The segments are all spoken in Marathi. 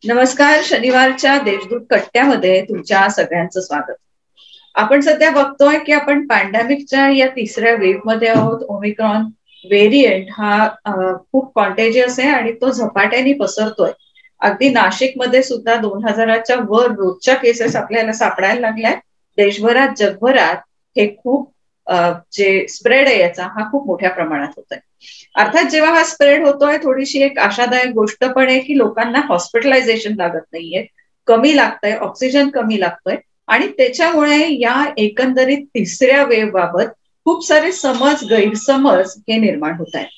नमस्कार. शनिवारच्या देशदूत कट्ट्यामध्ये तुमच्या सगळ्यांचं स्वागत. आपण सध्या बघतोय की आपण पॅन्डेमिकच्या या तिसऱ्या वेव्ह मध्ये आहोत. ओमिक्रॉन व्हेरियंट हा खूप कॉन्टेजियस आहे आणि तो झपाट्याने पसरतोय. अगदी नाशिकमध्ये सुद्धा 2000च्या वर रोजच्या केसेस आपल्याला सापडायला लागल्या. देशभरात जगभरात हे खूप जे स्प्रेड आहे याचा हा खूप मोठ्या प्रमाणात होत आहे. अर्थात जेव्हा हा स्प्रेड होतोय थोडीशी एक आशादायक गोष्ट पण आहे की लोकांना हॉस्पिटलायझेशन लागत नाहीये, कमी लागतंय, ऑक्सिजन कमी लागतोय आणि त्याच्यामुळे या एकंदरीत तिसऱ्या वेव्ह बाबत खूप सारे गैरसमज हे निर्माण होत आहेत.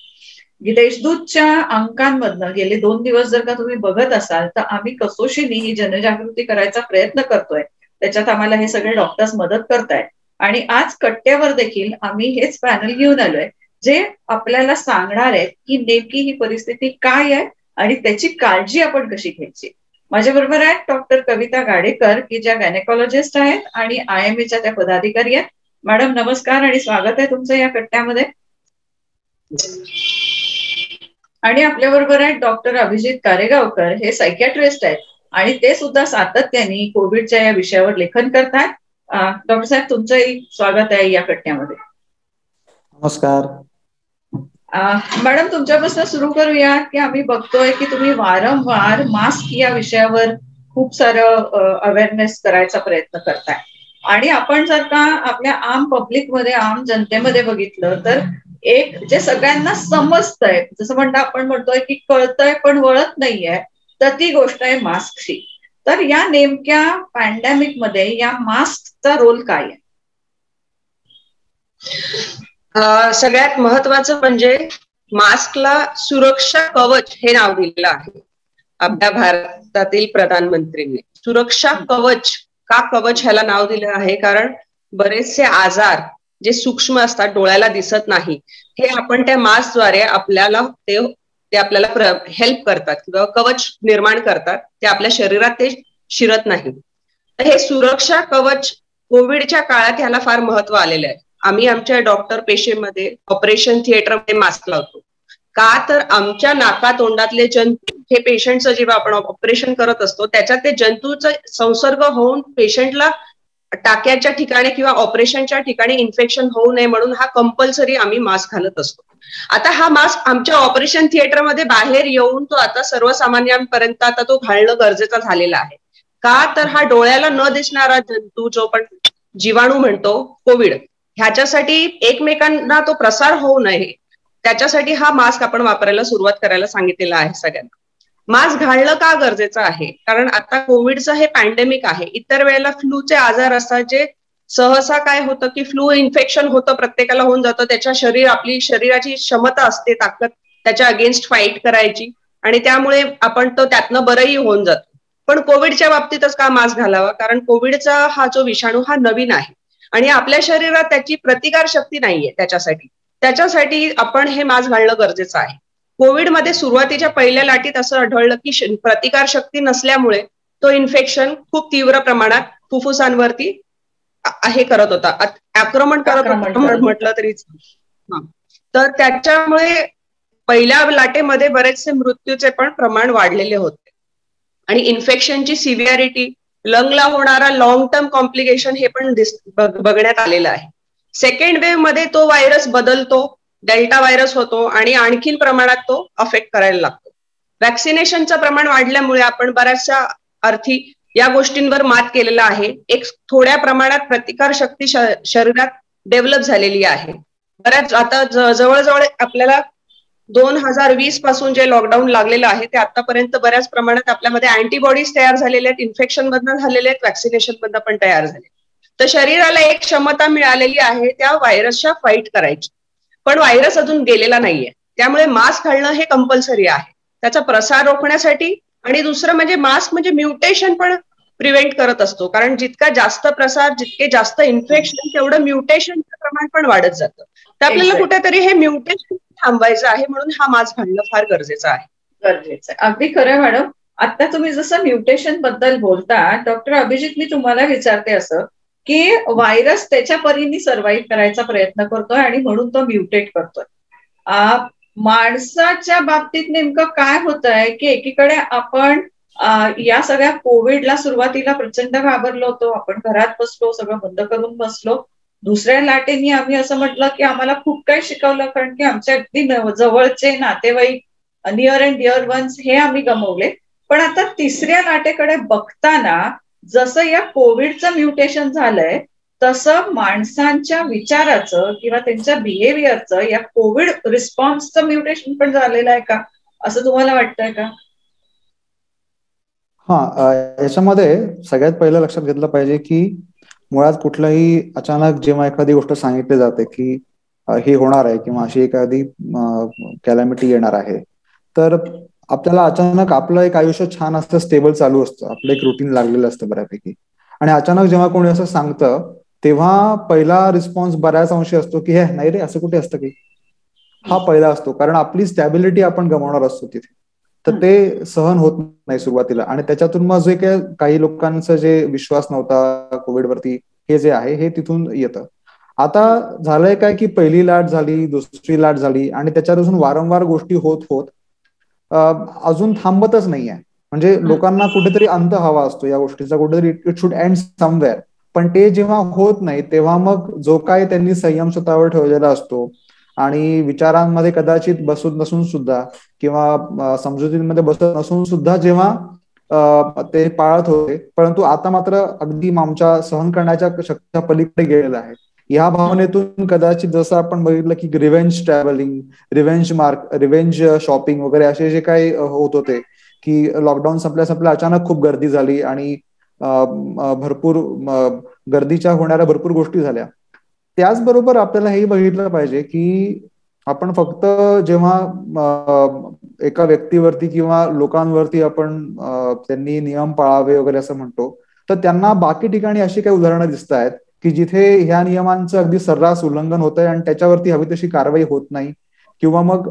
देशदूतच्या अंकांमधनं गेले 2 दिवस जर का तुम्ही बघत असाल तर आम्ही कसोशीने ही जनजागृती करायचा प्रयत्न करतोय. त्याच्यात आम्हाला हे सगळे डॉक्टर्स मदत करतायत आणि आज कट्ट्यावर देखील आम्ही हेच पॅनल घेऊन आलोय जे आपल्याला सांगणार आहेत की नेमकी ही परिस्थिती काय आहे आणि त्याची काळजी आपण कशी घ्यायची. माझ्या बरोबर आहेत डॉक्टर कविता गाडेकर की ज्या गायनेकॉलॉजिस्ट आहेत आणि IMAच्या त्या पदाधिकारी आहेत. मॅडम नमस्कार आणि स्वागत आहे तुमचं या कट्ट्यामध्ये. आणि आपल्या बरोबर आहेत डॉक्टर अभिजित कारेगावकर, हे सायकियाट्रिस्ट आहेत आणि ते सुद्धा सातत्याने कोविडच्या या विषयावर लेखन करतात. डॉक्टर साहेब तुमचंही स्वागत आहे या कट्ट्यामध्ये. नमस्कार मॅडम, तुमच्यापासून सुरू करूया की आम्ही बघतोय की तुम्ही वारंवार मास्क या विषयावर खूप सारं अवेअरनेस करायचा प्रयत्न करताय आणि आपण जर का आपल्या आम पब्लिकमध्ये, आम जनतेमध्ये बघितलं तर एक जे सगळ्यांना समजतंय, जसं आपण म्हणतोय की कळतंय पण वळत नाहीये, तर ती गोष्ट आहे मास्कची. तर या नेमक्या पॅन्डेमिक मध्ये या मास्कचा रोल काय आहे? सगळ्यात महत्वाचं म्हणजे मास्कला सुरक्षा कवच हे नाव दिलेलं आहे आपल्या भारतातील प्रधानमंत्रींनी. सुरक्षा कवच का कवच ह्याला नाव दिलं आहे? कारण बरेचसे आजार जे सूक्ष्म असतात, डोळ्याला दिसत नाही, हे आपण त्या मास्कद्वारे आपल्याला ते आपल्याला हेल्प करतात किंवा कवच निर्माण करतात. ते आपल्या शरीरात ते शिरत नाही. तर हे सुरक्षा कवच कोविडच्या काळात ह्याला फार महत्व आलेलं आहे. आम्ही आमच्या डॉक्टर पेशेमध्ये ऑपरेशन थिएटरमध्ये मास्क लावतो. का तर आमच्या नाका तोंडातले जंतू हे पेशंटचं जेव्हा आपण ऑपरेशन करत असतो त्याच्यात ते जंतूचा संसर्ग होऊन पेशंटला टाक्याच्या ठिकाणी किंवा ऑपरेशनच्या ठिकाणी इन्फेक्शन होऊ नये म्हणून हा कंपल्सरी आम्ही मास्क घालत असतो. आता हा मास्क आमच्या ऑपरेशन थिएटरमध्ये बाहेर येऊन तो आता सर्वसामान्यांपर्यंत आता तो घालणं गरजेचा झालेला आहे. का तर हा डोळ्याला न दिसणारा जंतू जो पण जीवाणू म्हणतो कोविड, ह्याच्यासाठी एकमेकांना तो प्रसार होऊ नये त्याच्यासाठी हा मास्क आपण वापरायला सुरुवात करायला सांगितलेला आहे सगळ्यांना. मास्क घालणं का गरजेचं आहे? कारण आता कोविडचं हे पॅन्डेमिक आहे. इतर वेळेला फ्लूचे आजार असतात जे सहसा काय होतं की फ्लू इन्फेक्शन होतं, प्रत्येकाला होऊन जातं. आपली शरीराची क्षमता असते, ताकद त्याच्या अगेन्स्ट फाईट करायची आणि त्यामुळे आपण तो त्यातनं बरंही होऊन जातो. पण कोविडच्या बाबतीतच का मास्क घालावा? कारण कोविडचा हा जो विषाणू हा नवीन आहे आणि आपल्या शरीरात त्याची प्रतिकार शक्ती नाहीये. त्याच्यासाठी आपण हे मास्क घालणं गरजेचं आहे. कोविडमध्ये सुरुवातीच्या पहिल्या लाटेत असं आढळलं की प्रतिकार शक्ती नसल्यामुळे तो इन्फेक्शन खूप तीव्र प्रमाणात फुफ्फुसांवरती हे करत होता, आक्रमण करत होता म्हटलं तरी. तर त्याच्यामुळे पहिल्या लाटेमध्ये बरेचसे मृत्यूचे पण प्रमाण वाढलेले होते आणि इन्फेक्शनची सिव्हिअरिटी, लंगला होणारा लॉंग टर्म कॉम्प्लिकेशन हे पण बघण्यात आलेलं आहे. सेकंड वेव्ह मध्ये तो व्हायरस बदलतो, डेल्टा व्हायरस होतो आणि आणखीन प्रमाणात तो अफेक्ट करायला लागतो. वॅक्सिनेशनचं प्रमाण वाढल्यामुळे आपण बऱ्याचशा अर्थी या गोष्टींवर मात केलेला आहे. एक थोड्या प्रमाणात प्रतिकार शक्ती शरीरात डेव्हलप झालेली आहे. बऱ्याच आता जवळजवळ आपल्याला 2020 पासून जे लॉकडाऊन लागलेलं आहे ते आतापर्यंत बऱ्याच प्रमाणात आपल्यामध्ये अँटीबॉडीज तयार झालेल्या आहेत, इन्फेक्शन मधनं झालेले आहेत, वॅक्सिनेशन मधनं पण तयार झाले. तर शरीराला एक क्षमता मिळालेली आहे त्या व्हायरसच्या फाईट करायची, पण व्हायरस अजून गेलेला नाहीये. त्यामुळे मास्क घालणं हे कंपल्सरी आहे त्याचा प्रसार रोखण्यासाठी. आणि दुसरं म्हणजे मास्क म्हणजे म्युटेशन पण प्रिव्हेंट करत असतो, कारण जितका जास्त प्रसार, जितके जास्त इन्फेक्शन, तेवढं म्युटेशनचं प्रमाण पण वाढत जातं. तर आपल्याला कुठेतरी हे म्युटेशन थांबवायचं आहे म्हणून हा मास्क घालणं फार गरजेचं आहे. अगदी खरं मॅडम. आता तुम्ही जसं म्युटेशन बद्दल बोलता, डॉक्टर अभिजित, मी तुम्हाला विचारते असं की व्हायरस त्याच्या परीने सर्व्हाइव्ह करायचा प्रयत्न करतोय आणि म्हणून तो म्युटेट करतोय. माणसाच्या बाबतीत नेमकं काय होत आहे की एकीकडे आपण या सगळ्या कोविडला सुरुवातीला प्रचंड घाबरलो होतो. आपण घरात बसलो, सगळं बंद करून बसलो. दुसऱ्या लाटेने आम्ही असं म्हटलं की आम्हाला खूप काही शिकवलं, कारण की आमच्या अगदी जवळचे नातेवाईक, नियर अँड डिअर वन्स हे आम्ही गमावले. पण आता तिसऱ्या लाटेकडे बघताना जसं या कोविडचं म्युटेशन झालंय, तसं माणसांच्या विचाराचं किंवा त्यांच्या बिहेवियरचं या कोविड रिस्पॉन्सचं म्युटेशन पण झालेलं आहे का, असं तुम्हाला वाटतंय का? याच्यामध्ये सगळ्यात पहिलं लक्षात घेतलं पाहिजे की मुळात कुठलंही अचानक जेव्हा एखादी गोष्ट सांगितली जाते की हे होणार आहे किंवा अशी एखादी कॅलॅमिटी येणार आहे, तर आपल्याला अचानक आपलं एक आयुष्य छान असतं, स्टेबल चालू असतं, आपलं एक रुटीन लागलेलं असतं बऱ्यापैकी. आणि अचानक जेव्हा कोणी असं सांगतं तेव्हा पहिला रिस्पॉन्स बऱ्याच अंशी असतो की हे नाही रे, असं कुठे असतं की. हा पहिला असतो, कारण आपली स्टॅबिलिटी आपण गमावणार असतो तिथे. तर ते सहन होत नाही सुरुवातीला. आणि त्याच्यातून मग जे काही लोकांचा जे विश्वास नव्हता कोविडवरती, हे जे आहे हे तिथून येतं. आता झालंय काय की पहिली लाट झाली, दुसरी लाट झाली, आणि त्याच्यापासून वारंवार गोष्टी होत होत अजून थांबतच नाहीये. म्हणजे लोकांना कुठेतरी अंत हवा असतो या गोष्टीचा, कुठेतरी इट शुड एंड समवेअर. पण ते जेव्हा होत नाही तेव्हा मग जो काय त्यांनी संयम स्वतःवर ठेवलेला असतो आणि विचारांमध्ये कदाचित बसत नसून सुद्धा किंवा समजुतीमध्ये बसत नसून सुद्धा जेव्हा ते पाळत होते, परंतु आता मात्र अगदी आमच्या सहन करण्याच्या शक्तीच्या पलीकडे गेलेला आहे. या भावनेतून कदाचित जसं आपण बघितलं की रिव्हेंज ट्रॅव्हलिंग, रिव्हेंज शॉपिंग वगैरे असे जे काही होत होते की लॉकडाऊन संपल्या अचानक खूप गर्दी झाली आणि भरपूर गर्दीच्या होणाऱ्या भरपूर गोष्टी झाल्या. त्याचबरोबर आपल्याला हेही बघितलं पाहिजे की आपण फक्त जेव्हा एका व्यक्तीवरती किंवा लोकांवरती आपण त्यांनी नियम पाळावे वगैरे असं म्हणतो, तर त्यांना बाकी ठिकाणी अशी काही उदाहरणं दिसत आहेत की जिथे ह्या नियमांचं अगदी सर्रास उल्लंघन होत आहे आणि त्याच्यावरती हवी तशी कारवाई होत नाही. किंवा मग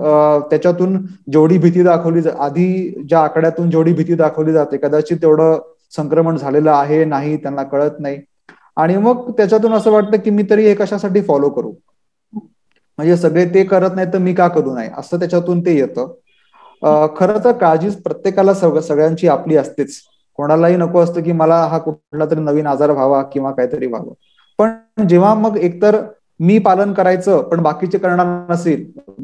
त्याच्यातून जेवढी भीती दाखवली आधी ज्या आकड्यातून जेवढी भीती दाखवली जाते, कदाचित तेवढं संक्रमण झालेलं आहे नाही त्यांना कळत नाही. आणि मग त्याच्यातून असं वाटतं की मी तरी हे कशासाठी फॉलो करू, म्हणजे सगळे ते करत नाही तर मी का करू नये, असं त्याच्यातून ते येतं. खरं तर काळजी प्रत्येकाला सगळ्यांची आपली असतेच. कोणालाही नको असतं की मला हा कुठला तरी नवीन आजार व्हावा किंवा काहीतरी व्हावं. पण जेव्हा मग एकतर मी पालन करायचं पण बाकीचे करणार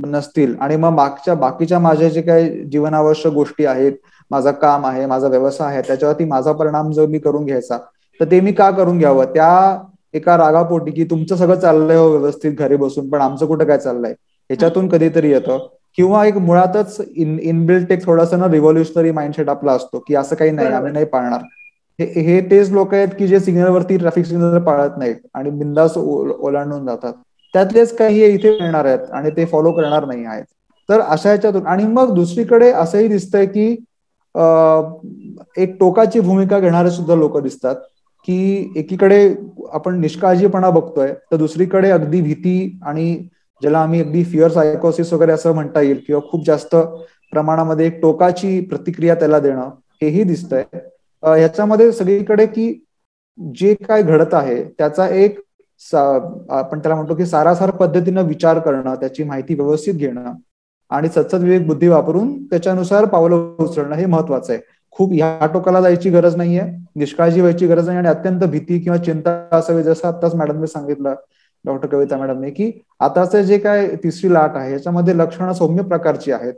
नसतील आणि मग बाकीच्या माझ्या जे काही जीवनावश्यक गोष्टी आहेत, माझं काम आहे, माझा व्यवसाय आहे, त्याच्यावरती माझा परिणाम जर मी करून घ्यायचा, तर ते मी का करून घ्यावं? त्या एका रागापोटी की तुमचं सगळं चाललंय हो व्यवस्थित घरी बसून, पण आमचं कुठं काय चाललंय, ह्याच्यातून कधीतरी येतं. किंवा एक मुळातच इनबिल्ट एक थोडासा ना रिव्हॉल्युशनरी माइंडसेट आपला असतो की असं काही नाही, आम्ही नाही पाळणार. हे तेच लोक आहेत की जे सिग्नलवरती ट्रॅफिक सिग्नल पाळत नाहीत आणि बिंदास ओलांडून जातात. त्यातलेच काही इथे येणार आहेत आणि ते फॉलो करणार नाही आहेत. तर अशा ह्याच्यातून आणि मग दुसरीकडे असंही दिसतंय की एक टोकाची भूमिका घेणारे सुद्धा लोक दिसतात की एकीकडे आपण निष्काळजीपणा बघतोय, तर दुसरीकडे अगदी भीती आणि ज्याला आम्ही अगदी फिअर सायकोसिस वगैरे असं म्हणता येईल किंवा खूप जास्त प्रमाणामध्ये एक टोकाची प्रतिक्रिया त्याला देणं, हेही दिसतंय. ह्याच्यामध्ये सगळीकडे की जे काय घडत आहे त्याचा एक आपण त्याला म्हणतो की सारासार पद्धतीनं विचार करणं, त्याची माहिती व्यवस्थित घेणं आणि सतत विवेक बुद्धी वापरून त्याच्यानुसार पावलं उचलणं हे महत्वाचं आहे. खूप ह्या टोकाला जायची गरज नाहीये, निष्काळजी व्हायची गरज नाही आणि अत्यंत भीती किंवा चिंता असावी, जसं आत्ताच मॅडमने सांगितलं, डॉक्टर कविता मॅडमने, की आताचं जे काय तिसरी लाट आहे याच्यामध्ये लक्षणं सौम्य प्रकारची आहेत.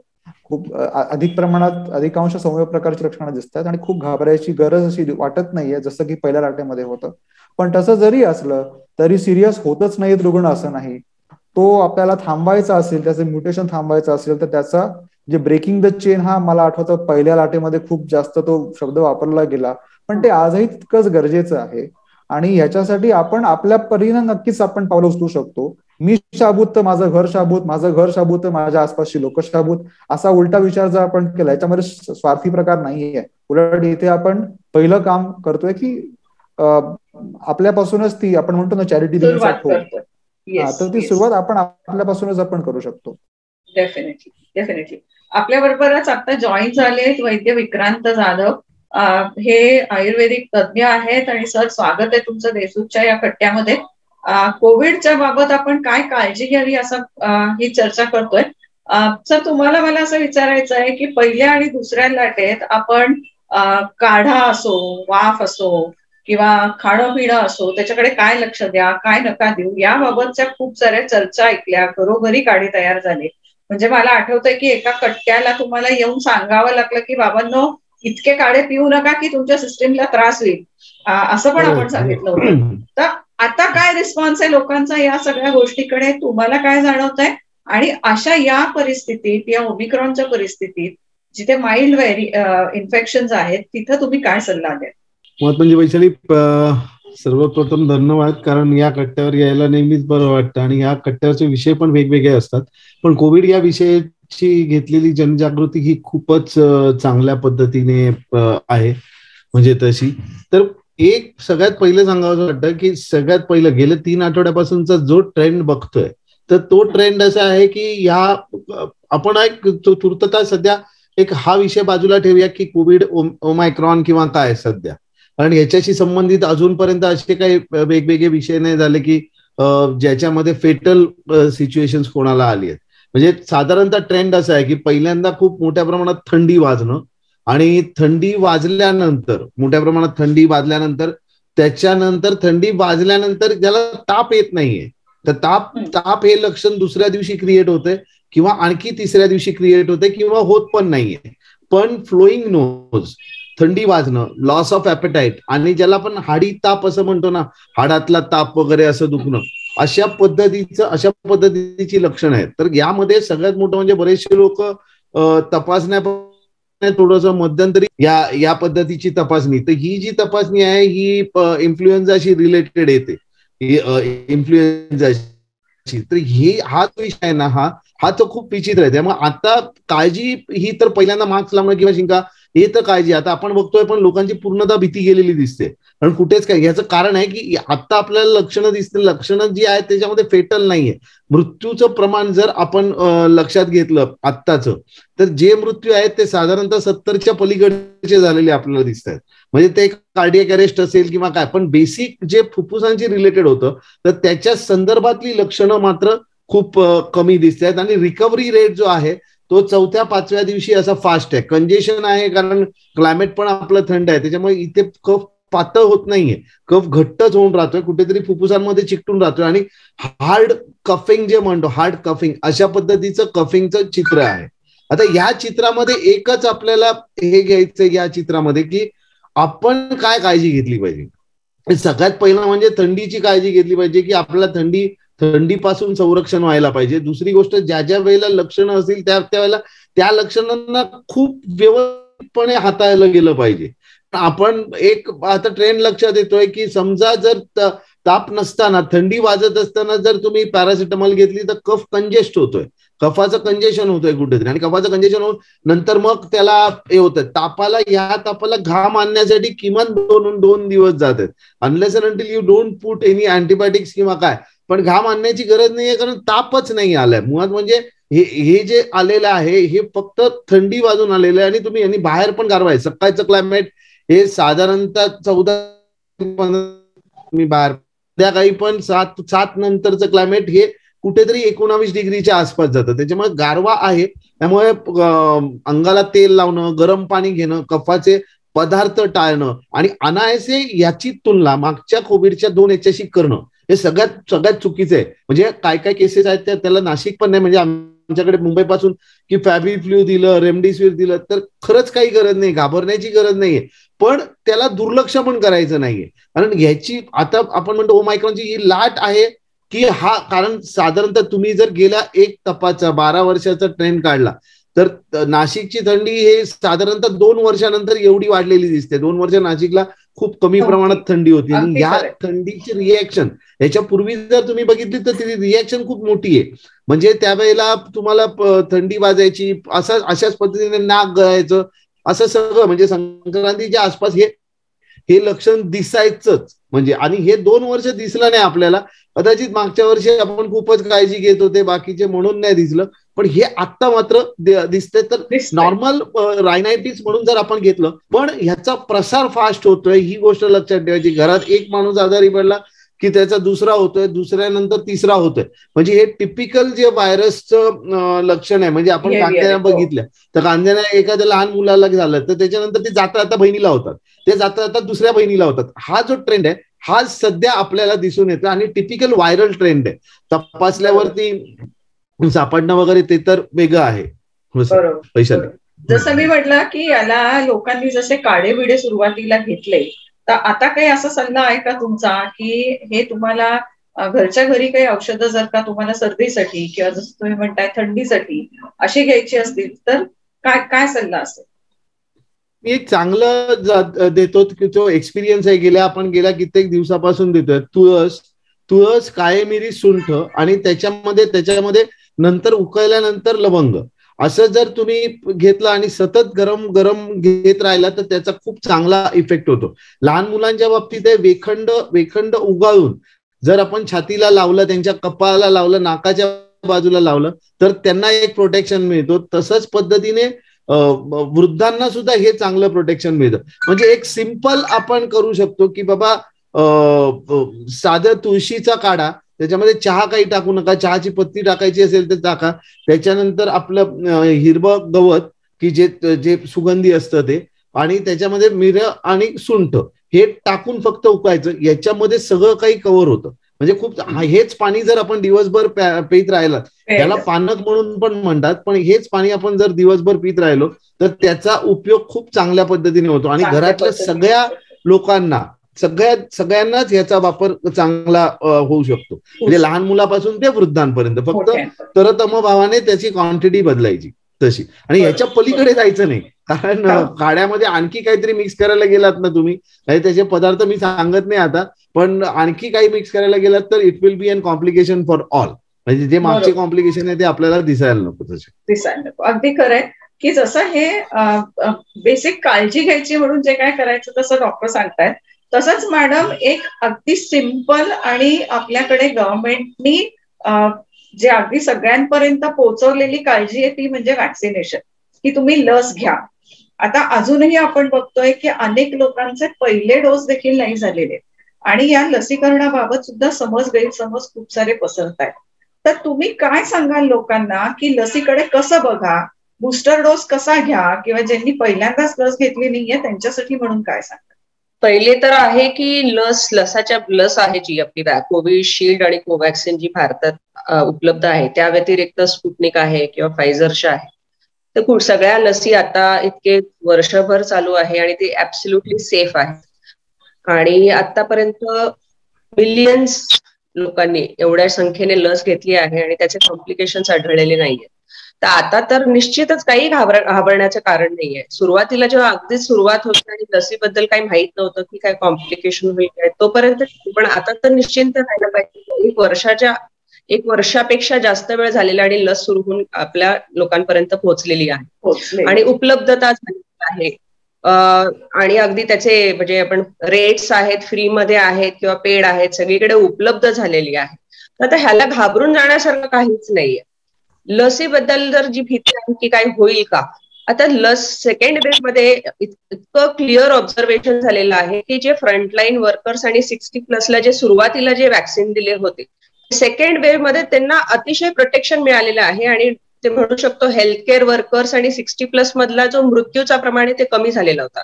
खूप अधिक प्रमाणात अधिकांश सौम्य प्रकारची लक्षणं दिसतात आणि खूप घाबरायची गरज अशी वाटत नाहीये जसं की पहिल्या लाटेमध्ये होतं. पण तसं जरी असलं तरी सिरियस होतच नाहीत रुग्ण असं नाही. तो आपल्याला थांबवायचा असेल, त्याचं म्युटेशन थांबवायचं असेल, तर त्याचा जे ब्रेकिंग द चेन, हा मला आठवतं पहिल्या लाटेमध्ये खूप जास्त तो शब्द वापरला गेला, पण ते आजही तितकंच गरजेचं आहे. आणि ह्याच्यासाठी आपण आपल्या परीनं नक्कीच आपण पावलं उचलू शकतो. मी शाबूत तर माझं घर शाबूत, माझं घर शाबूत तर माझ्या आसपासची लोक शाबूत, असा उलटा विचार जर आपण केला, याच्यामध्ये स्वार्थी प्रकार नाहीये. उलट इथे आपण पहिलं काम करतोय की आपल्यापासूनच ती, आपण म्हणतो ना चॅरिटी बिगिन्स ॲट होम, तर ती सुरुवात आपण आपल्यापासूनच आपण करू शकतो. डेफिनेटली. आपल्या बरोबरच आता जॉईन झाले वैद्य विक्रांत जाधव, हे आयुर्वेदिक तज्ज्ञ आहेत. आणि सर, स्वागत आहे तुमचं देशदूतच्या या कट्ट्यामध्ये. कोविडच्या बाबत आपण काय काळजी घ्यावी असं ही चर्चा करतोय. सर, तुम्हाला मला असं विचारायचं आहे की पहिल्या आणि दुसऱ्या लाटेत आपण काढा असो, वाफ असो किंवा खाणं पिणं असो, त्याच्याकडे काय लक्ष द्या, काय नका देऊ, याबाबतच्या खूप साऱ्या चर्चा ऐकल्या, घरोघरी काढे तयार झाले. म्हणजे मला आठवतंय की एका कट्ट्याला तुम्हाला येऊन सांगावं लागलं की बाबांनो, इतके काढे पिऊ नका की तुमच्या सिस्टीमला त्रास होईल, असं पण आपण सांगितलं होतं. तर आता काय रिस्पॉन्स आहे लोकांचा या सगळ्या गोष्टीकडे, तुम्हाला काय जाणवत आहे? आणि अशा या परिस्थितीत, या ओमिक्रॉनच्या परिस्थितीत जिथे माइल्ड इन्फेक्शन आहेत, तिथं तुम्ही काय सल्ला द्या? मुळात म्हणजे वैशाली, सर्वप्रथम धन्यवाद, कारण या कट्ट्यावर यायला नेहमीच बरं वाटतं आणि या कट्ट्यावरचे विषय पण वेगवेगळे असतात. पण कोविड या विषयाची घेतलेली जनजागृती ही खूपच चांगल्या पद्धतीने आहे. म्हणजे तशी तर एक सगळ्यात पहिलं सांगावं वाटतं की सगळ्यात पहिलं गेल्या 3 आठवड्यापासूनचा जो ट्रेंड बघतोय, तर तो ट्रेंड असा आहे की ह्या आपण एक तूर्तता सध्या एक हा विषय बाजूला ठेवूया की कोविड ओमायक्रॉन किंवा काय सध्या, कारण याच्याशी संबंधित अजूनपर्यंत असे काही वेगवेगळे विषय नाही झाले की ज्याच्यामध्ये फेटल सिच्युएशन्स कोणाला आली आहेत. म्हणजे साधारणतः ट्रेंड असा आहे की पहिल्यांदा खूप मोठ्या प्रमाणात थंडी वाजणं आणि थंडी वाजल्यानंतर मोठ्या प्रमाणात थंडी वाजल्यानंतर त्याच्यानंतर थंडी वाजल्यानंतर ज्याला ताप येत नाहीये, तर ताप हे लक्षण दुसऱ्या दिवशी क्रिएट होते किंवा आणखी तिसऱ्या दिवशी क्रिएट होते किंवा होत पण नाहीये. पण फ्लोईंग नोज, थंडी वाजणं, लॉस ऑफ ॲपेटाईट आणि ज्याला आपण हाडी ताप असं म्हणतो ना, हाडातला ताप वगैरे असं दुखणं, अशा पद्धतीची लक्षणं आहेत. तर यामध्ये सगळ्यात मोठं म्हणजे बरेचसे लोक तपासण्या थोडस मध्यंतरी या पद्धतीची तपासणी, तर ही जी तपासणी आहे ही इन्फ्लुएन्झाशी रिलेटेड येते, इन्फ्लुएन्झाची. तर हा विषय आहे ना, हा तर खूप विचित्र आहे. त्यामुळे आता काळजी ही तर पहिल्यांदा मास्क लावणं किंवा शिंका हे तर काळजी आता आपण बघतोय, पण लोकांची पूर्णतः भीती गेलेली दिसते. कारण कुठेच काय, याचं कारण आहे की आता आपल्याला लक्षणं दिसते, लक्षणं जी आहेत त्याच्यामध्ये फेटल नाहीये. मृत्यूचं प्रमाण जर आपण लक्षात घेतलं आत्ताचं, तर जे मृत्यू आहेत ते साधारणतः 70च्या पलीकडचे झालेले आपल्याला दिसत आहेत. म्हणजे ते कार्डियक अरेस्ट असेल किंवा काय, पण बेसिक जे फुफ्फुसांशी रिलेटेड होतं तर त्याच्या संदर्भातली लक्षणं मात्र खूप कमी दिसत आहेत. आणि रिकव्हरी रेट जो आहे तो 4-5व्या दिवशी असा फास्ट आहे. कंजेशन आहे कारण क्लायमेट पण आपलं थंड आहे, त्याच्यामुळे इथे कफ पातळ होत नाहीये, कफ घट्टच होऊन राहतोय, कुठेतरी फुफ्फुसांमध्ये चिकटून राहतोय आणि हार्ड कफिंग जे म्हणतो, हार्ड कफिंग, अशा पद्धतीचं कफिंगचं चित्र आहे. आता या चित्रामध्ये एकच आपल्याला हे घ्यायचं या चित्रामध्ये की आपण काय काळजी घेतली पाहिजे. सगळ्यात पहिलं म्हणजे थंडीची काळजी घेतली पाहिजे की आपल्याला थंडीपासून संरक्षण व्हायला पाहिजे. दुसरी गोष्ट, ज्या वेळेला लक्षणं असतील त्यावेळेला त्या लक्षणांना खूप व्यवस्थितपणे हाताळलं गेलं पाहिजे. आपण एक आता ट्रेंड लक्षात येतोय की समजा जर ताप नसताना, थंडी वाजत असताना जर तुम्ही पॅरासिटामॉल घेतली तर कफ कंजेस्ट होतोय, कफाचं कंजेशन होतोय कुठेतरी, आणि कफाचं कंजेशन होऊन नंतर मग त्याला हे होतं तापाला घाम आणण्यासाठी किमान 2 दिवस जात आहेत. Unless and until you don't put any antibiotics किंवा काय, पण घाम आणण्याची गरज नाहीये कारण तापच नाही आलाय. मुळात म्हणजे हे जे आलेलं आहे हे फक्त थंडी वाजून आलेलं आहे. आणि तुम्ही यांनी बाहेर पण गारवा आहे, सकाळचं क्लायमेट हे साधारणतः 14 बाहेर, त्या काही पण 7 नंतरचं क्लायमेट हे कुठेतरी 19 डिग्रीच्या आसपास जातं. त्याच्यामुळे गारवा आहे, त्यामुळे अंगाला तेल लावणं, गरम पाणी घेणं, कफाचे पदार्थ टाळणं आणि अनायासे याची तुलना मागच्या कोविडच्या 2 याच्याशी करणं हे सगळ्यात चुकीचं आहे. म्हणजे काय केसेस आहेत त्याला नाशिक पण नाही, म्हणजे आमच्याकडे मुंबईपासून की फॅबिफ्लू दिलं, रेमडेसिवीर दिलं, तर खरंच काही गरज नाही, घाबरण्याची गरज नाहीये. पण त्याला दुर्लक्ष पण करायचं नाहीये, कारण ह्याची आता आपण म्हणतो ओमायक्रॉनची ही लाट आहे की कारण साधारणतः तुम्ही जर गेल्या 1 तपाचा 12 वर्षाचा ट्रेंड काढला तर नाशिकची थंडी हे साधारणतः 2 वर्षानंतर एवढी वाढलेली दिसते. 2 वर्ष नाशिकला खूप कमी प्रमाणात थंडी होती आणि या थंडीची रिएक्शन याच्यापूर्वी जर तुम्ही बघितली तर ती रिएक्शन खूप मोठी आहे. म्हणजे त्यावेळेला तुम्हाला थंडी वाजायची, अशाच पद्धतीने नाक गळायचं, असं सगळं म्हणजे संक्रांतीच्या आसपास हे लक्षण दिसायचंच. म्हणजे आणि हे 2 वर्ष दिसलं नाही आपल्याला. कदाचित मागच्या वर्षी आपण खूपच काळजी घेत होते बाकीचे म्हणून नाही दिसलं, पण हे आत्ता मात्र दिसतंय. तर नॉर्मल रायनायटिस म्हणून जर आपण घेतलं, पण ह्याचा प्रसार फास्ट होतोय ही गोष्ट लक्षात ठेवायची. घरात एक माणूस आजारी पडला की त्याचा दुसरा होतोय, दुसऱ्यानंतर तिसरा होतोय. म्हणजे हे टिपिकल जे व्हायरसचं लक्षण आहे. म्हणजे आपण कांद्याला बघितलं तर कांद्याला एखाद्या लहान मुलाला झालं तर त्याच्यानंतर ते जाता जाता बहिणीला होतात, ते जाता जाता दुसऱ्या बहिणीला होतात. हा जो ट्रेंड आहे हा सध्या आपल्याला दिसून येतो आणि टिपिकल व्हायरल ट्रेंड आहे. तपासल्यावरती सापडणं वगैरे ते तर वेगळं आहे. बरोबर. जसं मी म्हटलं की याला लोकांनी जसे काढे बिडे सुरुवातीला घेतले, तर आता काही असा सल्ला आहे का तुमचा की हे तुम्हाला घरच्या घरी काही औषधं जर का तुम्हाला सर्दीसाठी किंवा जसं तुम्ही म्हणताय थंडीसाठी अशी घ्यायची असतील तर काय काय सल्ला असेल? मी एक चांगलं देतो की तो एक्सपिरियन्स आहे, आपण गेल्या कित्येक दिवसापासून देतोय. तुळस, काळे मिरी, सुंठ आणि त्याच्यामध्ये नंतर उकळल्यानंतर लवंग असं जर तुम्ही घेतलं आणि सतत गरम गरम घेत राहिला तर त्याचा खूप चांगला इफेक्ट होतो. लहान मुलांच्या बाबतीत वेखंड उगाळून जर आपण छातीला लावलं, त्यांच्या कपाळाला लावलं, नाकाच्या बाजूला लावलं तर त्यांना एक प्रोटेक्शन मिळतो. तसंच पद्धतीने वृद्धांना सुद्धा हे चांगलं प्रोटेक्शन मिळतं. म्हणजे एक सिंपल आपण करू शकतो की बाबा साधं तुळशीचा काढा, त्याच्यामध्ये चहा काही टाकू नका, चहाची पत्ती टाकायची असेल तर टाका, त्याच्यानंतर आपलं हिरवं गवत की जे सुगंधी असतं ते, आणि त्याच्यामध्ये मिरं आणि सुंठ हे टाकून फक्त उकळायचं. याच्यामध्ये सगळं काही कव्हर होतं. म्हणजे खूप हेच पाणी जर आपण दिवसभर पीत राहिलं, त्याला पानक म्हणून पण म्हणतात, पण हेच पाणी आपण जर दिवसभर पीत राहिलो तर त्याचा उपयोग खूप चांगल्या पद्धतीने होतो आणि घरातल्या सगळ्या लोकांना सगळ्यांनाच याचा वापर चांगला होऊ शकतो. म्हणजे लहान मुलापासून ते वृद्धांपर्यंत फक्त तरतम भावाने त्याची क्वांटिटी बदलायची तशी, आणि याच्या पलीकडे जायचं नाही. कारण काड्यामध्ये आणखी काहीतरी मिक्स करायला गेलात ना तुम्ही, त्याचे पदार्थ मी सांगत नाही आता, पण आणखी काही मिक्स करायला गेलात तर it will be an complication for all. म्हणजे जे मागचे कॉम्प्लिकेशन आहे ते आपल्याला दिसायला नको. दिसायला नको. अगदी खरंय की जसं हे बेसिक काळजी घ्यायची म्हणून जे काय करायचं तसं डॉक्टर सांगतायत, तसंच मॅडम एक अगदी सिंपल आणि आपल्याकडे गव्हर्नमेंटनी जे अगदी सगळ्यांपर्यंत पोहोचवलेली काळजी आहे ती म्हणजे वॅक्सिनेशन, की तुम्ही लस घ्या. आता अजूनही आपण बघतोय की अनेक लोकांचे पहिले डोस देखील नाही झालेले आणि या लसीकरणाबाबत सुद्धा गैरसमज खूप सारे पसरत आहेत. तर तुम्ही काय सांगाल लोकांना की लसीकडे कसं बघा, बुस्टर डोस कसा घ्या, किंवा ज्यांनी पहिल्यांदाच लस घेतली नाहीये त्यांच्यासाठी म्हणून काय सांगा? पहिले तर आहे की लस आहे जी आपली कोविशिल्ड आणि कोवॅक्सिन जी भारतात उपलब्ध आहे, त्या व्यतिरिक्त स्पुटनिक आहे किंवा फायझरच्या आहे. तर सगळ्या लसी आता इतके वर्षभर चालू आहे आणि ते ऍब्सोल्युटली सेफ आहे. आणि आतापर्यंत मिलियन्स लोकांनी एवढ्या संख्येने लस घेतली आहे आणि त्याचे कॉम्प्लिकेशन्स आढळलेले नाहीये. तर आता तर निश्चितच काही घाबरण्याचं कारण नाहीये. सुरुवातीला जेव्हा अगदी सुरुवात होती आणि लसीबद्दल काही माहित नव्हतं की काय कॉम्प्लिकेशन होईल काय, तोपर्यंत, पण आता तर निश्चिंत राहायला पाहिजे. एक वर्षापेक्षा जास्त वेळ झालेला आणि लस सुरू होऊन आपल्या लोकांपर्यंत पोहोचलेली आहे आणि उपलब्धता झालेली आहे. आणि अगदी त्याचे म्हणजे आपण रेट्स आहेत, फ्रीमध्ये आहेत किंवा पेड आहेत, सगळीकडे उपलब्ध झालेली आहे. आता ह्याला घाबरून जाण्यासारखं काहीच नाहीये. लसीबद्दल जर जी भीती आहे की काय होईल का, आता लस सेकंड वेव्ह मध्ये इतकं क्लिअर ऑब्झर्वेशन झालेलं आहे की जे फ्रंटलाईन वर्कर्स आणि 60+ जे सुरुवातीला जे वॅक्सिन दिले होते, सेकंड वेव्ह मध्ये त्यांना अतिशय प्रोटेक्शन मिळालेलं आहे आणि ते म्हणू शकतो हेल्थकेअर वर्कर्स आणि 60+ मधला जो मृत्यूचा प्रमाण आहे ते कमी झालेला होता.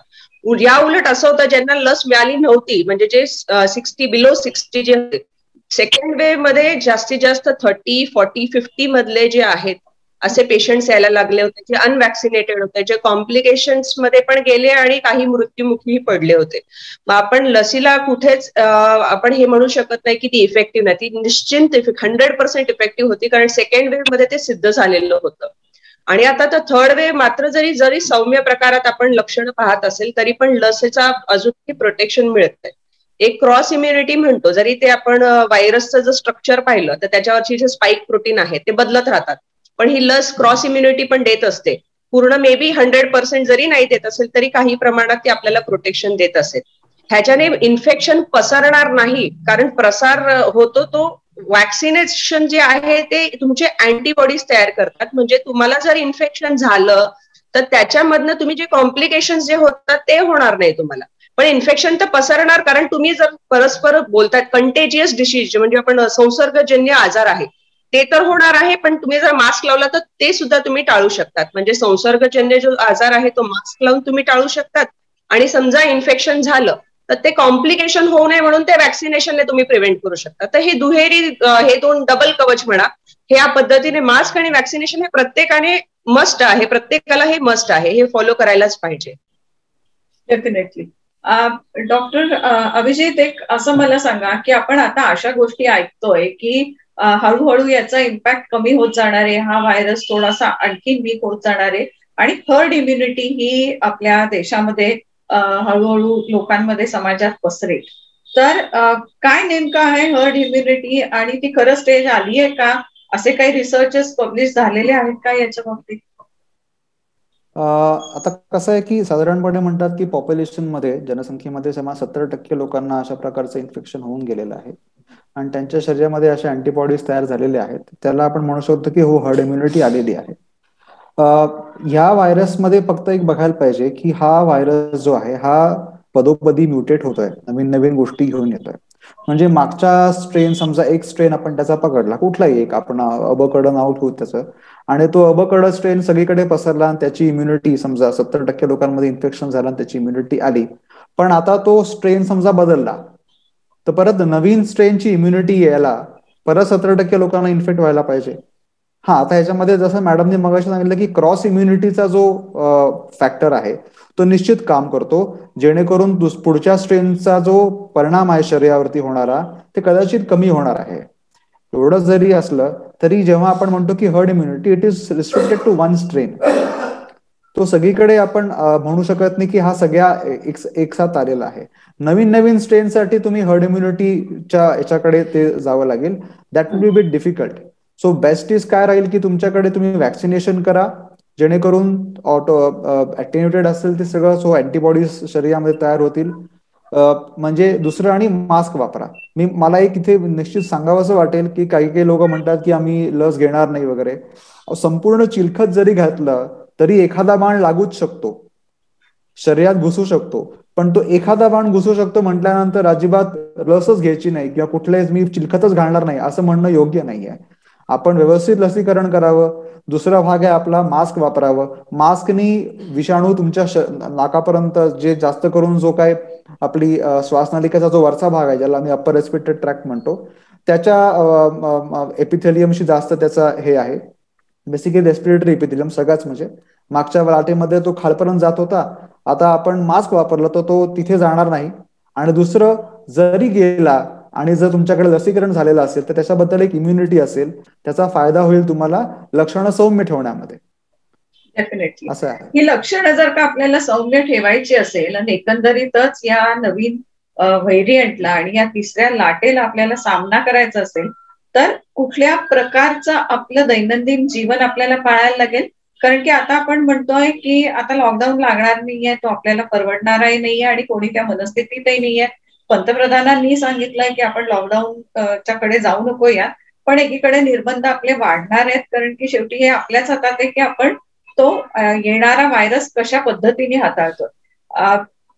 या उलट असं होतं ज्यांना लस मिळाली नव्हती, म्हणजे जे 60 बिलो 60 जे होते, सेकंड वेव्ह मध्ये जास्तीत जास्त 30, 40, 50 मधले जे आहेत असे पेशंट्स यायला लागले होते जे अनवॅक्सिनेटेड होते, जे कॉम्प्लिकेशन्स मध्ये पण गेले आणि काही मृत्युमुखीही पडले होते. मग आपण लसीला कुठेच आपण हे म्हणू शकत नाही की ती इफेक्टिव्ह नाही, ती निश्चित 100% इफेक्टिव्ह होती, कारण सेकंड वेव्ह मध्ये ते सिद्ध झालेलं होतं. आणि आता तर थर्ड वेव्ह मात्र जरी सौम्य प्रकारात आपण लक्षणं पाहत असेल तरी पण लसीचा अजूनही प्रोटेक्शन मिळत आहे. एक क्रॉस इम्युनिटी म्हणतो, जरी ते आपण व्हायरसचं जर स्ट्रक्चर पाहिलं तर त्याच्यावरची जे स्पाइक प्रोटीन आहे ते बदलत राहतात, पण ही लस क्रॉस इम्युनिटी पण देत असते. पूर्ण मे बी 100% जरी नाही देत असेल तरी काही प्रमाणात ती आपल्याला प्रोटेक्शन देत असेल. ह्याच्याने इन्फेक्शन पसरणार नाही, कारण प्रसार होतो तो वॅक्सिनेशन जे आहे ते तुमचे अँटीबॉडीज तयार करतात. म्हणजे तुम्हाला जर इन्फेक्शन झालं तर त्याच्यामधनं तुम्ही जे कॉम्प्लिकेशन्स जे होतात ते होणार नाही तुम्हाला. पण इन्फेक्शन तर पसरणार, कारण तुम्ही जर परस्पर बोलताय, कंटेजियस डिसीज म्हणजे आपण संसर्गजन्य आजार आहे ते तर होणार आहे, पण तुम्ही जर मास्क लावला तर ते सुद्धा तुम्ही टाळू शकतात. म्हणजे संसर्गजन्य जो आजार आहे तो मास्क लावून तुम्ही टाळू शकतात, आणि समजा इन्फेक्शन झालं तर ते कॉम्प्लिकेशन होऊ नये म्हणून ते वॅक्सिनेशनने तुम्ही प्रिव्हेंट करू शकता. तर हे दुहेरी, हे दोन डबल कवच म्हणा, हे या पद्धतीने मास्क आणि वॅक्सिनेशन हे प्रत्येकाने मस्ट आहे, प्रत्येकाला हे मस्ट आहे, हे फॉलो करायलाच पाहिजे. डेफिनेटली. डॉक्टर अभिजित, एक असं मला सांगा की आपण आता अशा गोष्टी ऐकतोय की हळूहळू याचा इम्पॅक्ट कमी होत जाणार आहे, हा व्हायरस थोडासा आणखी वीक होत जाणार आहे आणि हर्ड इम्युनिटी ही आपल्या देशामध्ये हळूहळू लोकांमध्ये, समाजात पसरेल. तर काय नेमकं आहे हर्ड इम्युनिटी आणि ती खरं स्टेज आली आहे का? असे काही रिसर्चेस पब्लिश झालेले आहेत का याच्या बाबतीत? आता कसं आहे की साधारणपणे म्हणतात की पॉप्युलेशनमध्ये, जनसंख्येमध्ये 70% लोकांना अशा प्रकारचं इन्फेक्शन होऊन गेलेलं आहे आणि त्यांच्या शरीरामध्ये अशा अँटीबॉडीज तयार झालेले आहेत, त्याला आपण म्हणू शकतो की हो, हर्ड इम्युनिटी आलेली आहे. ह्या व्हायरसमध्ये फक्त एक बघायला पाहिजे की हा व्हायरस जो आहे हा पदोपदी म्युटेट होतोय, नवीन नवीन गोष्टी घेऊन येतोय. म्हणजे मागचा स्ट्रेन, समजा एक स्ट्रेन आपण त्याचा पकडला, कुठलाही एक, आपण अबकडं नाव ठेवू त्याचं, आणि तो अबकडं स्ट्रेन सगळीकडे पसरला आणि त्याची इम्युनिटी, समजा 70% लोकांमध्ये इन्फेक्शन झालं आणि त्याची इम्युनिटी आली. पण आता तो स्ट्रेन समजा बदलला, तर परत नवीन स्ट्रेनची इम्युनिटी यायला परत 70% लोकांना इन्फेक्ट व्हायला पाहिजे. हा, आता ह्याच्यामध्ये जसं मॅडमने मगाशी सांगितलं की क्रॉस इम्युनिटीचा जो फॅक्टर आहे तो निश्चित काम करतो, जेणेकरून पुढच्या स्ट्रेनचा जो परिणाम आहे शरीरावरती होणारा ते कदाचित कमी होणार आहे. एवढं जरी असलं तरी जेव्हा आपण म्हणतो की herd immunity, it is restricted to one strain. तो सगळीकडे आपण म्हणू शकत नाही की हा सगळ्या एक साथ आलेला आहे. नवीन नवीन स्ट्रेनसाठी तुम्ही हर्ड इम्युनिटीच्या याच्याकडे ते जावं लागेल. That will be bit difficult. So best is काय राहील की तुमच्याकडे तुम्ही वॅक्सिनेशन करा, जेणेकरून ऑटो ऍटेन्युएटेड असेल ते सगळं, सो अँटीबॉडीज शरीरामध्ये तयार होतील. म्हणजे दुसरं, आणि मास्क वापरा. मला एक इथे निश्चित सांगावंसं वाटेल की काही काही लोक म्हणतात की आम्ही लस घेणार नाही वगैरे. संपूर्ण चिलखत जरी घातलं तरी एखादा बाण लागूच शकतो, शरीरात घुसू शकतो, पण तो एखादा बाण घुसू शकतो म्हटल्यानंतर अजिबात लसच घ्यायची नाही किंवा कुठलेच मी चिलखतच घालणार नाही असं म्हणणं योग्य नाहीये. आपण व्यवस्थित लसीकरण करावं. दुसरा भाग आहे आपला मास्क वापरावं. मास्कनी विषाणू तुमच्या नाकापर्यंत, जे जास्त करून जो काय आपली श्वासनलिकेचा जो वरचा भाग आहे, ज्याला आम्ही अप्पर रेस्पिरेटरी ट्रॅक्ट म्हणतो, त्याच्या एपिथेलियमशी जास्त त्याचा हे आहे. बेसिकली रेस्पिरेटरी एपिथेलियम सगळ्याच, म्हणजे मागच्या लाटेमध्ये तो खालपर्यंत जात होता, आता आपण मास्क वापरला तर तो तिथे जाणार नाही. आणि दुसरं, जरी गेला आणि जर तुमच्याकडे लसीकरण झालेलं असेल तर त्याच्याबद्दल एक इम्युनिटी असेल, त्याचा फायदा होईल तुम्हाला लक्षणं सौम्य ठेवण्यामध्ये. डेफिनेटली. असं आहे. ही लक्षणं जर का आपल्याला सौम्य ठेवायची असेल आणि एकंदरीतच या नवीन व्हेरियंटला आणि या तिसऱ्या लाटेला आपल्याला सामना करायचा असेल, तर कुठल्या प्रकारचं आपलं दैनंदिन जीवन आपल्याला पाळायला लागेल? कारण की आता आपण म्हणतोय की आता लॉकडाऊन लागणार नाहीये, तो आपल्याला परवडणारही नाहीये आणि कोणी त्या मनस्थितीतही नाहीये. पंतप्रधानांनी सांगितलंय की आपण लॉकडाऊनच्या कडे जाऊ नको या, पण एकीकडे निर्बंध आपले वाढणार आहेत, कारण की शेवटी हे आपल्याच हातात आहे की आपण तो येणारा व्हायरस कशा पद्धतीने हाताळतो.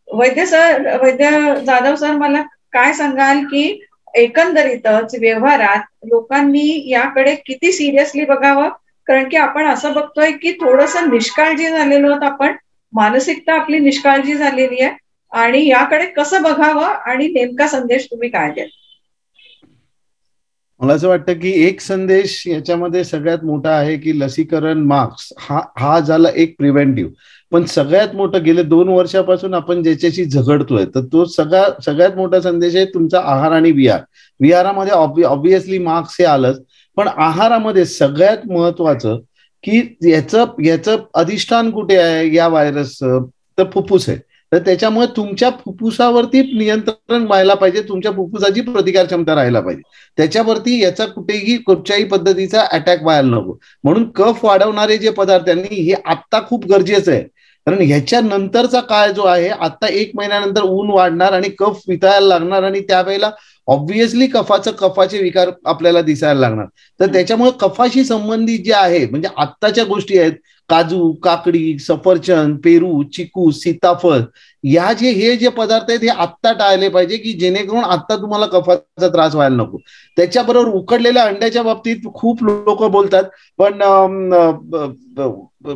वैद्य जाधव सर, मला काय सांगाल की एकंदरीतच व्यवहारात लोकांनी याकडे किती सिरियसली बघावं? कारण की आपण असं बघतोय की थोडंसं निष्काळजी झालेलो आहोत आपण, मानसिकता आपली निष्काळजी झालेली आहे, आणि याकडे कसं बघावं आणि नेमका संदेश तुम्ही काय द्याल? मला असं वाटतं की एक संदेश याच्यामध्ये सगळ्यात मोठा आहे की लसीकरण, मास्क हा झाला एक प्रिव्हेंटिव्ह. पण सगळ्यात मोठं, गेले 2 वर्षापासून आपण ज्याच्याशी झगडतोय, तर तो सगळ्यात मोठा संदेश आहे तुमचा आहार आणि विहार. विहारामध्ये ऑब्व्हियसली मास्क हे आलंच, पण आहारामध्ये सगळ्यात महत्वाचं की याचं अधिष्ठान कुठे आहे या व्हायरसचं, तर फुफ्फुस आहे. तर त्याच्यामुळे तुमच्या फुफ्फुसावरती नियंत्रण व्हायला पाहिजे, तुमच्या फुफ्फुसाची प्रतिकार क्षमता राहायला पाहिजे, त्याच्यावरती याचा कुठच्याही पद्धतीचा अटॅक व्हायला नको. म्हणून कफ वाढवणारे जे पदार्थ हे आत्ता खूप गरजेचं आहे, कारण ह्याच्या नंतरचा काळ जो आहे, आता 1 महिन्यानंतर ऊन वाढणार आणि कफ वितळायला लागणार आणि त्यावेळेला ऑब्व्हियसली कफाचे विकार आपल्याला दिसायला लागणार. तर त्याच्यामुळे कफाशी संबंधित जे आहे, म्हणजे आत्ताच्या गोष्टी आहेत, काजू, काकडी, सफरचंद, पेरू, चिकू, सीताफळ हे जे पदार्थ आहेत हे आत्ता टाळले पाहिजे, की जेणेकरून आत्ता तुम्हाला कफाचा त्रास व्हायला नको. त्याच्याबरोबर उकडलेल्या अंड्याच्या बाबतीत खूप लोक बोलतात, पण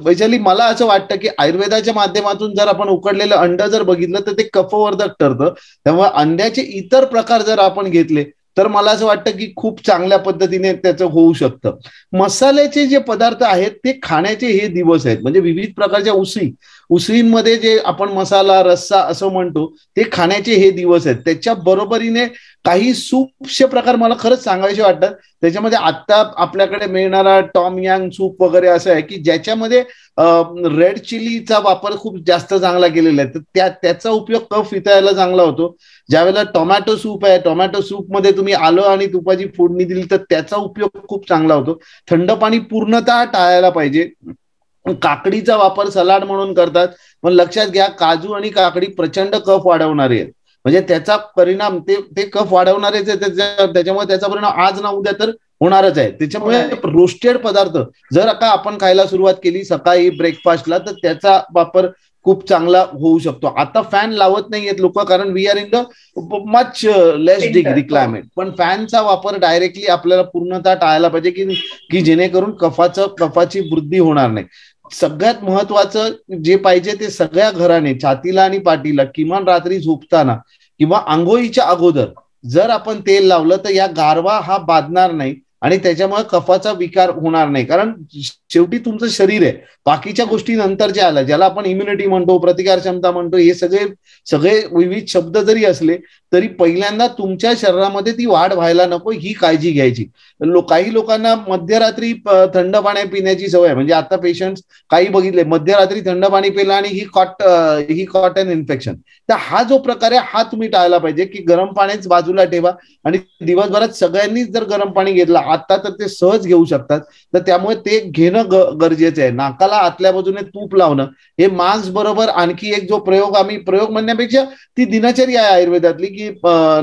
वैशाली मला असं वाटतं की आयुर्वेदाच्या माध्यमातून जर आपण उकडलेलं अंड जर बघितलं तर ते कफवर्धक ठरतं. त्यामुळे अंड्याचे इतर प्रकार जर आपण घेतले तर मला असं वाटतं की खूप चांगल्या पद्धतीने त्याचं होऊ शकतं. मसाल्याचे जे पदार्थ आहेत ते खाण्याचे हे दिवस आहेत. म्हणजे विविध प्रकारच्या उसळींमध्ये जे आपण मसाला, रस्सा असं म्हणतो ते खाण्याचे हे दिवस आहेत. त्याच्या बरोबरीने काही सूपचे प्रकार मला खरंच सांगायचे वाटतात. त्याच्यामध्ये आता आपल्याकडे मिळणारा टॉम यांग सूप वगैरे असं आहे की ज्याच्यामध्ये रेड चिलीचा वापर खूप जास्त चांगला केलेला आहे. तर त्याचा उपयोग कफ वितळायला चांगला होतो. ज्यावेळेला टोमॅटो सूप आहे, टोमॅटो सूप मध्ये तुम्ही आलं आणि तुपाची फोडणी दिली तर त्याचा उपयोग खूप चांगला होतो. थंड पाणी पूर्णतः टाळायला पाहिजे. काकडीचा वापर सलाड म्हणून करतात, पण लक्षात घ्या काजू आणि काकडी प्रचंड कफ वाढवणारे आहेत. म्हणजे त्याचा परिणाम ते कफ वाढवणारेच आहे. त्याच्यामुळे त्याचा परिणाम आज ना उद्या तर होणारच आहे. त्याच्यामुळे रोस्टेड पदार्थ जर का आपण खायला सुरुवात केली सकाळी ब्रेकफास्टला तर त्याचा वापर खूप चांगला होऊ शकतो. आता फॅन लावत नाहीयेत लोक, कारण we are in the much less degree climate, पण फॅनचा वापर डायरेक्टली आपल्याला पूर्णतः टाळायला पाहिजे की जेणेकरून कफाची वृद्धी होणार नाही. सगळ्यात महत्वाचं जे पाहिजे ते सगळ्या घराने छातीला आणि पाठीला किमान रात्री झोपताना किंवा आंघोळीच्या अगोदर जर आपण तेल लावलं तर या गारवा हा बाधणार नाही आणि त्याच्यामुळे कफाचा विकार होणार नाही. कारण शेवटी तुमचं शरीर आहे, बाकीच्या गोष्टी नंतरच्या आल्या, ज्याला आपण इम्युनिटी म्हणतो, प्रतिकार क्षमता म्हणतो, हे सगळे विविध शब्द जरी असले तरी पहिल्यांदा तुमच्या शरीरामध्ये ती वाढ व्हायला नको ही काळजी घ्यायची. काही लोकांना मध्यरात्री थंड पाणी पिण्याची सवय, म्हणजे आता पेशंट्स काही बघितले मध्यरात्री थंड पाणी पिलं आणि ही कॉटन इन्फेक्शन. तर हा जो प्रकार आहे हा तुम्ही टाळला पाहिजे की गरम पाणीच बाजूला ठेवा आणि दिवसभरात सगळ्यांनीच जर गरम पाणी घेतलं आता तर ते सहज घेऊ शकतात. तर त्यामुळे ते घेणं गरजेचं आहे. नाकाला आतल्या बाजूने तूप लावणं हे मास्क बरोबर आणखी एक जो प्रयोग म्हणण्यापेक्षा ती दिनचर्या आहे आयुर्वेदातली की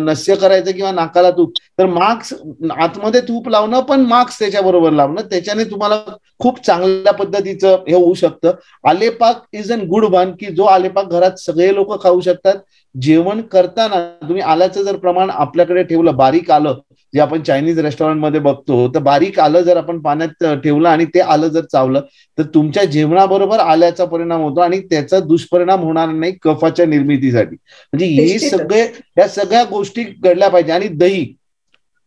नस्य करायचं किंवा नाकाला तूप, तर मास्क आतमध्ये तूप लावणं पण मास्क त्याच्याबरोबर लावणं, त्याच्याने तुम्हाला खूप चांगल्या पद्धतीचं हे होऊ शकतं. आलेपाक इज अन गुड वन की जो आलेपाक घरात सगळे लोक खाऊ शकतात. जेवण करताना तुम्ही आल्याचं जर प्रमाण आपल्याकडे ठेवलं, बारीक आलं जे आपण चायनीज रेस्टॉरंटमध्ये बघतो, तर बारीक आलं जर आपण पाण्यात ठेवलं आणि ते आलं जर चावलं तर तुमच्या जेवणाबरोबर आल्याचा परिणाम होतो आणि त्याचा दुष्परिणाम होणार नाही कफाच्या निर्मितीसाठी. म्हणजे या सगळ्या गोष्टी घडल्या पाहिजे. आणि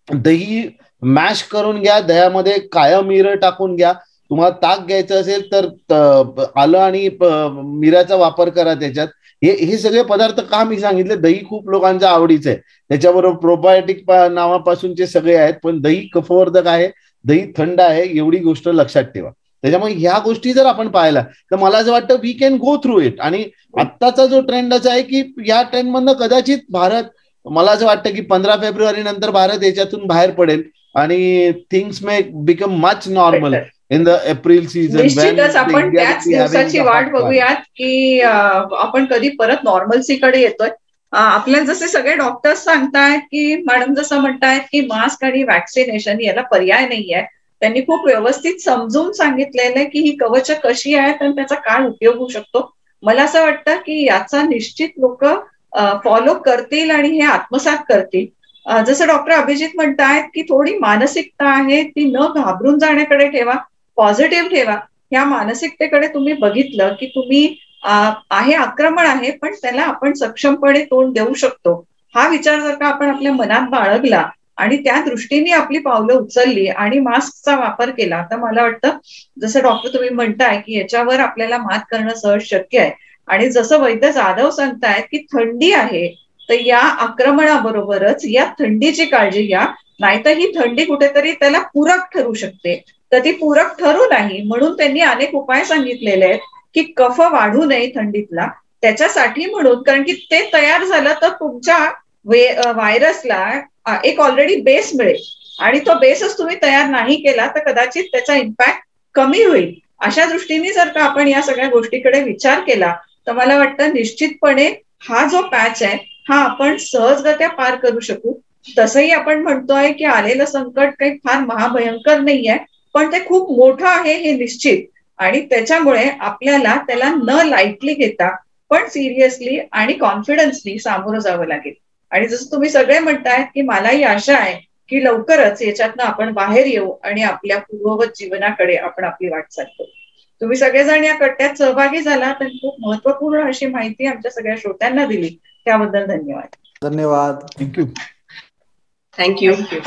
दही मॅश करून घ्या, दह्यामध्ये काळं मिरं टाकून घ्या. तुम्हाला ताक घ्यायचं असेल तर आलं आणि मिराचा वापर करा त्याच्यात. हे सगळे पदार्थ का मी सांगितले, दही खूप लोकांच्या आवडीचं आहे, त्याच्याबरोबर प्रोबायोटिक नावापासूनचे सगळे आहेत, पण दही कफवर्धक आहे, दही थंड आहे, एवढी गोष्ट लक्षात ठेवा. त्याच्यामुळे ह्या गोष्टी जर आपण पाहिल्या तर मला असं वाटतं we can go through it. आणि आत्ताचा जो ट्रेंड असा आहे की या ट्रेंडमधनं कदाचित भारत, मला असं वाटतं की 15 फेब्रुवारी नंतर भारत याच्यातून बाहेर पडेल आणि things may become much normal in the April season. निश्चितच आपण त्याच दिवसाची वाट बघूयात की आपण कधी परत नॉर्मल्सीकडे येतोय. आपल्याला जसे सगळे डॉक्टर्स सांगतायत की मॅडम जसं म्हणतायत की मास्क आणि वॅक्सिनेशन याला पर्याय नाहीये, त्यांनी खूप व्यवस्थित समजून सांगितलेलं आहे की ही कवच कशी आहेत आणि त्याचा काय उपयोग होऊ शकतो. मला असं वाटतं की याचा निश्चित लोक फॉलो करतील आणि हे आत्मसात करतील. जसं डॉक्टर अभिजित म्हणतायत की थोडी मानसिकता आहे ती न घाबरून जाण्याकडे ठेवा, पॉझिटिव्ह ठेवा. ह्या मानसिकतेकडे तुम्ही बघितलं की तुम्ही आहे आक्रमण आहे पण त्याला आपण सक्षमपणे तोंड देऊ शकतो, हा विचार जर का आपण आपल्या मनात बाळगला आणि त्या दृष्टीने आपली पावलं उचलली आणि मास्कचा वापर केला तर मला वाटतं जसं डॉक्टर तुम्ही म्हणताय की याच्यावर आपल्याला मात करणं सहज शक्य आहे. आणि जसं वैद्य जाधव सांगतायत की थंडी आहे तर या आक्रमणाबरोबरच या थंडीची काळजी घ्या, नाहीतर ही थंडी कुठेतरी त्याला पूरक ठरू शकते. तर ती पूरक ठरू नाही म्हणून त्यांनी अनेक उपाय सांगितलेले आहेत की कफ वाढू नये थंडीतला, त्याच्यासाठी म्हणून, कारण की ते तयार झालं तर तुमच्या व्हायरसला एक ऑलरेडी बेस मिळेल आणि तो बेसच तुम्ही तयार नाही केला तर कदाचित त्याचा इम्पॅक्ट कमी होईल. अशा दृष्टीने जर का आपण या सगळ्या गोष्टीकडे विचार केला तर मला वाटतं निश्चितपणे हा जो पॅच आहे हा आपण सहजगत्या पार करू शकू. तसंही आपण म्हणतोय की आलेलं संकट काही फार महाभयंकर नाहीये पण ते खूप मोठं आहे हे निश्चित. आणि त्याच्यामुळे आपल्याला त्याला न लाईटली घेता पण सिरियसली आणि कॉन्फिडन्सली सामोरं जावं लागेल. आणि जसं तुम्ही सगळे म्हणताय की मलाही आशा आहे की लवकरच याच्यातनं आपण बाहेर येऊ आणि आपल्या पूर्ववत जीवनाकडे आपण आपली वाटचाल करू. तुम्ही सगळेजण या कट्ट्यात सहभागी झाला तर खूप महत्वपूर्ण अशी माहिती आमच्या सगळ्या श्रोत्यांना दिली, त्याबद्दल धन्यवाद. धन्यवाद. थँक्यू. थँक्यू.